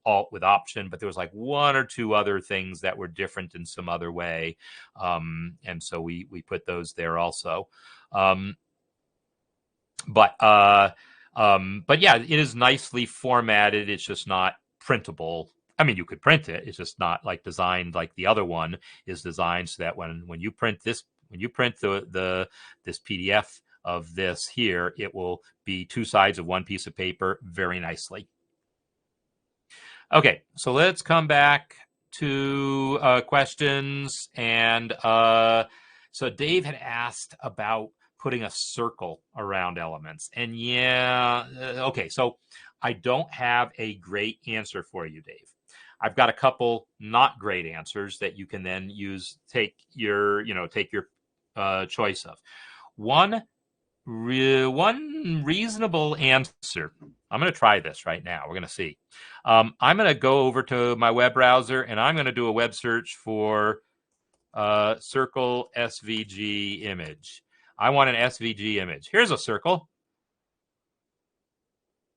Option. But there was like one or two other things that were different in some other way, and so we put those there also. But yeah, it is nicely formatted. It's just not printable. I mean, you could print it. It's just not like designed like the other one is designed, so that when you print this, When you print this PDF of this here, it will be 2 sides of one piece of paper very nicely. Okay, so let's come back to questions. And so Dave had asked about putting a circle around elements. And yeah, okay, so I don't have a great answer for you, Dave. I've got a couple not great answers that you can then use, take your choice of. One reasonable answer. I'm going to try this right now. We're going to see. I'm going to go over to my web browser and I'm going to do a web search for circle SVG image. I want an SVG image. Here's a circle.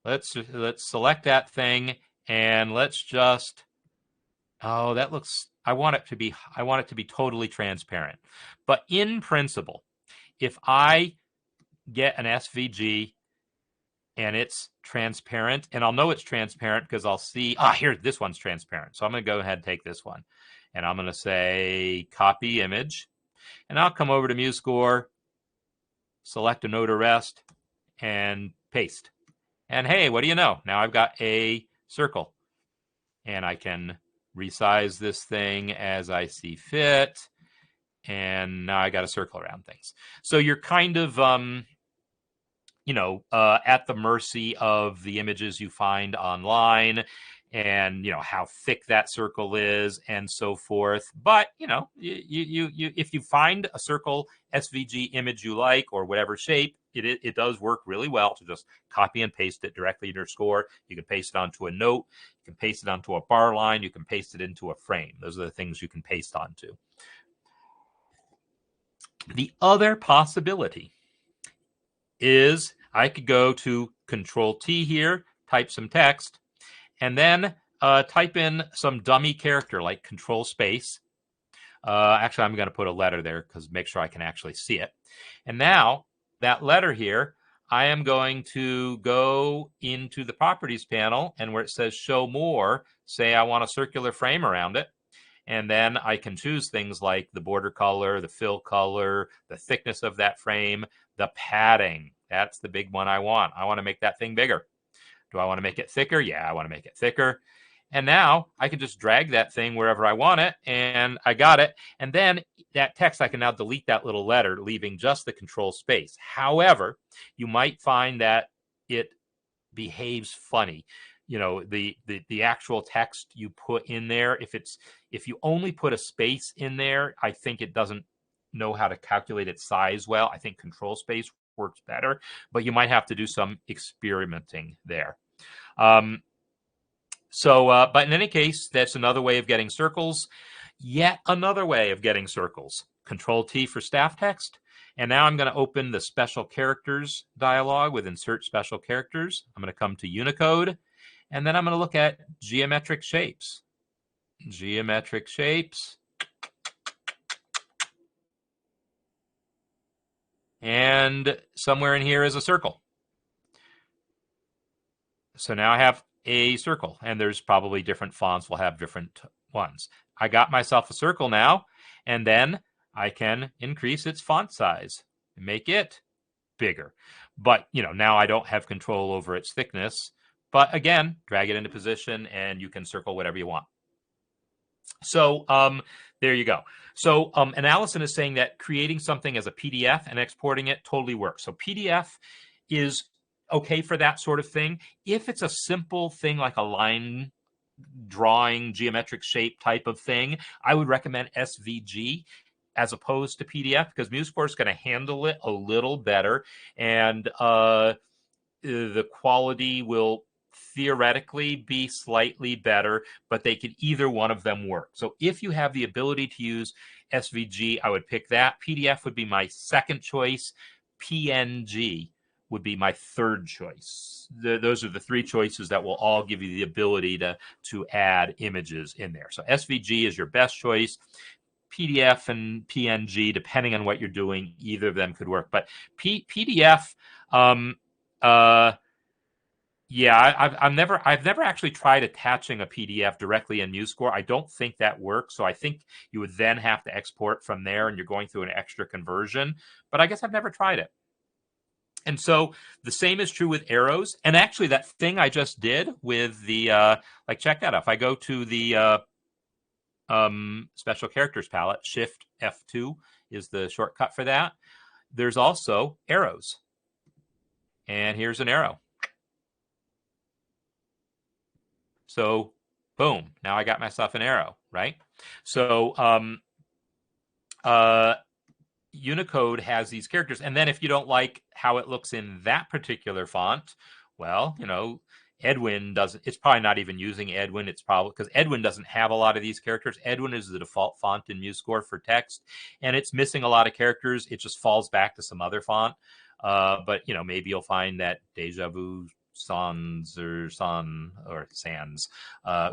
Let's select that thing and let's just. Oh, that looks. I want it to be totally transparent. But in principle, if I get an SVG and it's transparent, and I'll know it's transparent because I'll see, here, this one's transparent. So I'm going to go ahead and take this one. And I'm going to say copy image. And I'll come over to MuseScore, select a no to rest, and paste. And hey, what do you know? Now I've got a circle. And I can resize this thing as I see fit. And now I got a circle around things. So you're kind of at the mercy of the images you find online and, how thick that circle is and so forth. But, if you find a circle SVG image you like or whatever shape, it does work really well to just copy and paste it directly in your score. You can paste it onto a note. You can paste it onto a bar line. You can paste it into a frame. Those are the things you can paste onto. The other possibility is I could go to Control T here, type some text, and then type in some dummy character like Control Space. Actually, I'm going to put a letter there because make sure I can actually see it. And now that letter here, I am going to go into the Properties panel, and where it says Show More, say I want a circular frame around it. And then I can choose things like the border color, the fill color, the thickness of that frame, the padding. That's the big one I want. I want to make that thing bigger. Do I want to make it thicker? Yeah, I want to make it thicker. And now I can just drag that thing wherever I want it, and I got it. And then that text, I can now delete that little letter, leaving just the control space. However, you might find that it behaves funny. The actual text you put in there, if you only put a space in there, I think it doesn't know how to calculate its size well. I think control space works better, but you might have to do some experimenting there. But in any case, that's another way of getting circles. Yet another way of getting circles. Control T for staff text. And now I'm going to open the special characters dialog with insert special characters. I'm going to come to Unicode. And then I'm going to look at geometric shapes. Geometric shapes. And somewhere in here is a circle. So now I have a circle, and there's probably different fonts will have different ones. I got myself a circle now, and then I can increase its font size and make it bigger. But, now I don't have control over its thickness. But again, drag it into position and you can circle whatever you want. So there you go. So and Allison is saying that creating something as a PDF and exporting it totally works. So PDF is okay for that sort of thing. If it's a simple thing like a line drawing, geometric shape type of thing, I would recommend SVG as opposed to PDF because MuseScore is going to handle it a little better, and the quality will theoretically be slightly better, but they could either one of them work. So if you have the ability to use SVG, I would pick that. PDF would be my second choice. PNG would be my third choice. Those are the three choices that will all give you the ability to add images in there. So SVG is your best choice. PDF and PNG, depending on what you're doing, either of them could work. But PDF, Yeah, I've never actually tried attaching a PDF directly in MuseScore. I don't think that works. So I think you would then have to export from there, and you're going through an extra conversion. But I guess I've never tried it. And so the same is true with arrows. And actually, that thing I just did with the like, check that out. If I go to the special characters palette, Shift F2 is the shortcut for that. There's also arrows, and here's an arrow. So boom, now I got myself an arrow, right? So Unicode has these characters, and then if you don't like how it looks in that particular font, well, you know, Edwin doesn't, it's probably not even using Edwin. It's probably because Edwin doesn't have a lot of these characters. Edwin is the default font in MuseScore for text, and it's missing a lot of characters. It just falls back to some other font. But you know, maybe you'll find that Deja Vu Sans or Sans,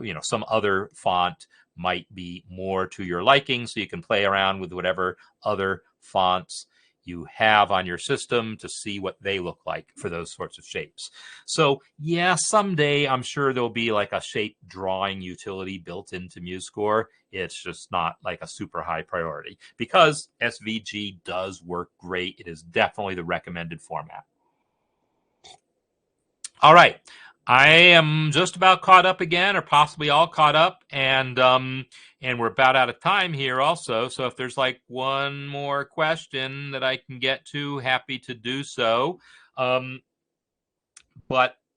you know, some other font might be more to your liking, so you can play around with whatever other fonts you have on your system to see what they look like for those sorts of shapes. So yeah, someday I'm sure there'll be like a shape drawing utility built into MuseScore. It's just not like a super high priority because SVG does work great. It is definitely the recommended format. All right. I am just about caught up again, or possibly all caught up, and we're about out of time here also. So if there's like one more question that I can get to, happy to do so. But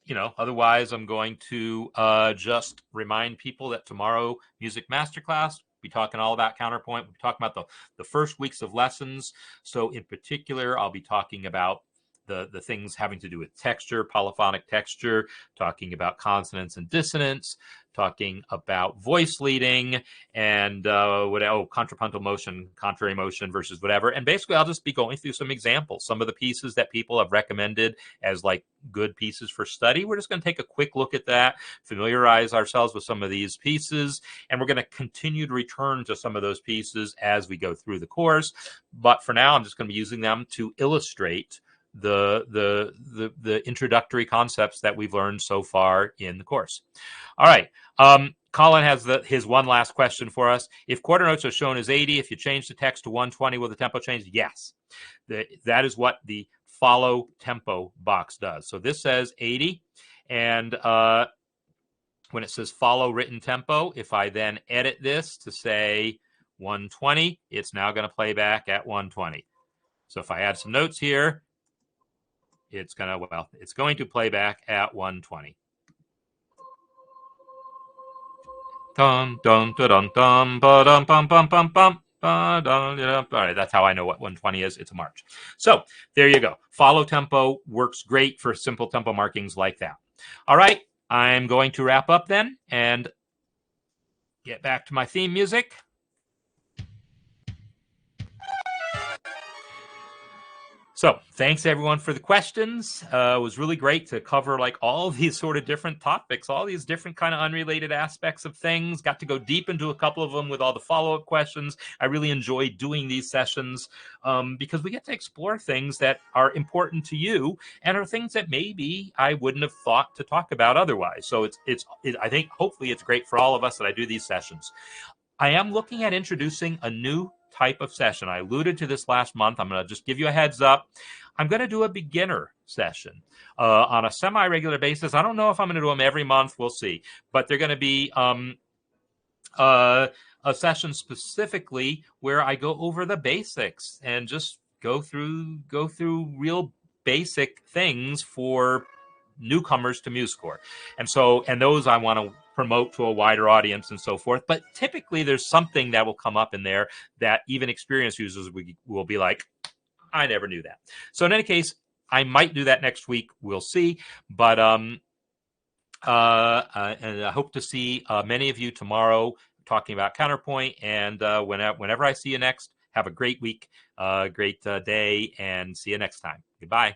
you know, otherwise, I'm going to just remind people that tomorrow, Music Masterclass, we'll be talking all about counterpoint. We'll be talking about the first weeks of lessons. So in particular, I'll be talking about the things having to do with texture, polyphonic texture, talking about consonance and dissonance, talking about voice leading, and contrapuntal motion, contrary motion versus whatever. And basically, I'll just be going through some examples, some of the pieces that people have recommended as like good pieces for study. We're just going to take a quick look at that, familiarize ourselves with some of these pieces, and we're going to continue to return to some of those pieces as we go through the course. But for now, I'm just going to be using them to illustrate the introductory concepts that we've learned so far in the course. All right. Colin has his one last question for us. If quarter notes are shown as 80, if you change the text to 120, will the tempo change? Yes. That is what the follow tempo box does. So this says 80, and when it says follow written tempo, if I then edit this to say 120, it's now going to play back at 120. So if I add some notes here, it's going to play back at 120. Dun dun dun dun dun ba-dum bum bum bum bum. All right, that's how I know what 120 is. It's a march. So there you go. Follow tempo works great for simple tempo markings like that. All right, I'm going to wrap up then and get back to my theme music. So thanks everyone for the questions. It was really great to cover like all these sort of different topics, all these different kind of unrelated aspects of things. Got to go deep into a couple of them with all the follow-up questions. I really enjoyed doing these sessions because we get to explore things that are important to you and are things that maybe I wouldn't have thought to talk about otherwise. So I think hopefully it's great for all of us that I do these sessions. I am looking at introducing a new type of session. I alluded to this last month. I'm going to just give you a heads up. I'm going to do a beginner session on a semi-regular basis. I don't know if I'm going to do them every month. We'll see. But they're going to be a session specifically where I go over the basics and just go through real basic things for newcomers to MuseScore. And those I want to promote to a wider audience and so forth. But typically there's something that will come up in there that even experienced users will be like, I never knew that. So in any case, I might do that next week. We'll see. But and I hope to see many of you tomorrow talking about counterpoint. And whenever I see you next, have a great week, great day, and see you next time. Goodbye.